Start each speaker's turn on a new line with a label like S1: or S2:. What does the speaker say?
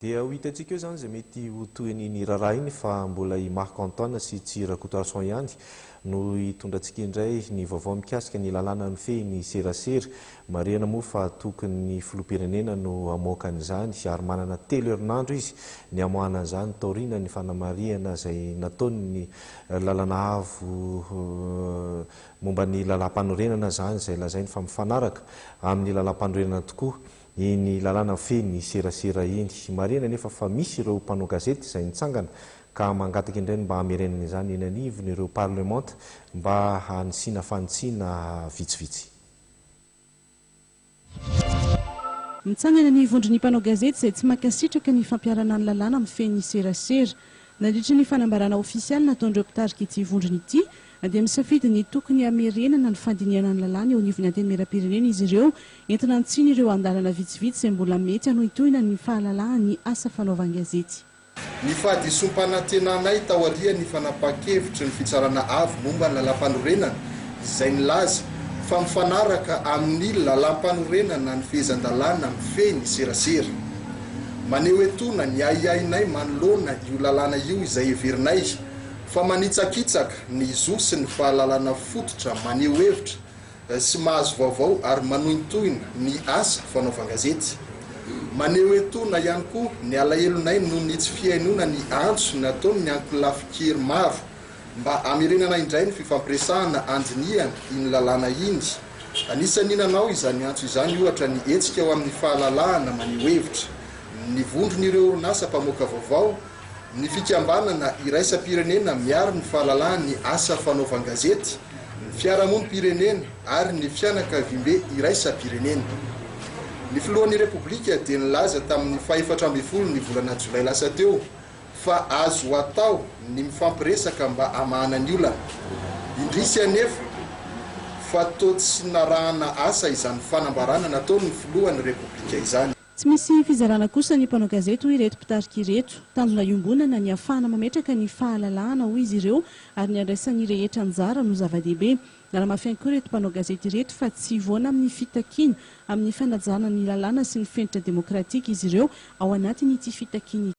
S1: Dia ho hitantsika eo zany izay mety ho toy ny raharaha iny fa mbola i Marc Antoine sy Tsira Cotarson ihany no hitondrantsika indray ny vaovao mikasika ny lalàna mifehy ny serasera. Marihana moa fa tokony Filoham-pirenena no hamoaka an'izany ary manana 3 herinandro izy ny hamoahana an'izany taorina ny fanamariana izay nataony ny lalàna avo momba ny lalàm-panorenana zany izay lazainy fa mifanaraka amin'ny lalàm-panorenana tokoa iny lalàna mifehy ny serasera iny. Marihana nefa fa misy ireo mpanao gazety izay nitsangana ka mangataka indray mba hamerenana izany eny anivon'ny ireo parlemanta mba hanisiana fanitsiana vitsivitsy.
S2: Mitsangana ny vondrona mpanao gazety izay tsy makasitraka ny fampiarana ny lalàna mifehy ny serasera. Nandritra ny fanambarana ofisialy nataon'ireo mpitarika ity vondrona ity dia misafidy ny tokony hamerenana ny fandinihana ny lalàna eo anivon'ny hamerenana izy ireo entina antsiny ireo andalana vitsivitsy izay mbola mety hanohitohina ny fahalalahany asa fanaovan-gazety.
S3: Ny fahadisom-panantenanay tao ariany fanapakevitra ny fitsarana avo momba ny lalàm-panorenana izay nilaza fa mifanaraka amin'ny lalàm-panorenana ny fehezan-dalàna mifehy ny serasera. Maneho etona ny aiainay manoloana io lalàna io izay heverinay fa manitsakitsaka ny zo sy ny fahalalana fototra maneho hevitra sy mahazo vaovao ary manohintohina ny asa fanaovan-gazety. Maneho etona ihany koa ny alahelonay noho ny tsy fihainoana ny antso nataony ny ankilafikely maro mba hamerenana indray ny fifampiresahana handinihana iny lalàna iny. Anisan'ny nanao izany antso izany ohatra ny hetsika ao amin'ny fahalalahana maneho hevitra, ny vondron'ireo orinasa mpamoaka vaovao, ny fikambanana iraisam-pirenena miaro ny fahalalahany asa fanaovan-gazety, ny fiarahamonim-pirenena ary ny fianakaviam-be iraisam-pirenena. Ny filohan'ny repoblika dia nilaza tamin'ny 14 ny volana Jolay lasa teo fa azo atao ny mifampiresaka mba hamahana ny olana. Indrisy anefa fa toa tsy narahana asa izany fanambarana nataon'ny filohan'ny repoblika izany.
S2: Tsy misy fizarana kosa ny mpanao gazety hoy ireto mpitarika ireto. Tanjona iombonana ny hafahana mametraka ny fahalalahana hoy izy ireo ary ny handrasany rehetra anjara no zava-dehibe. Naramafy koa ireto mpanao gazety ireto fa tsy voana amin'ny fitakiana amin'ny fanajana ny lalàna sy ny fenitra demokratika izy ireo ao anatin'ity fitakiana.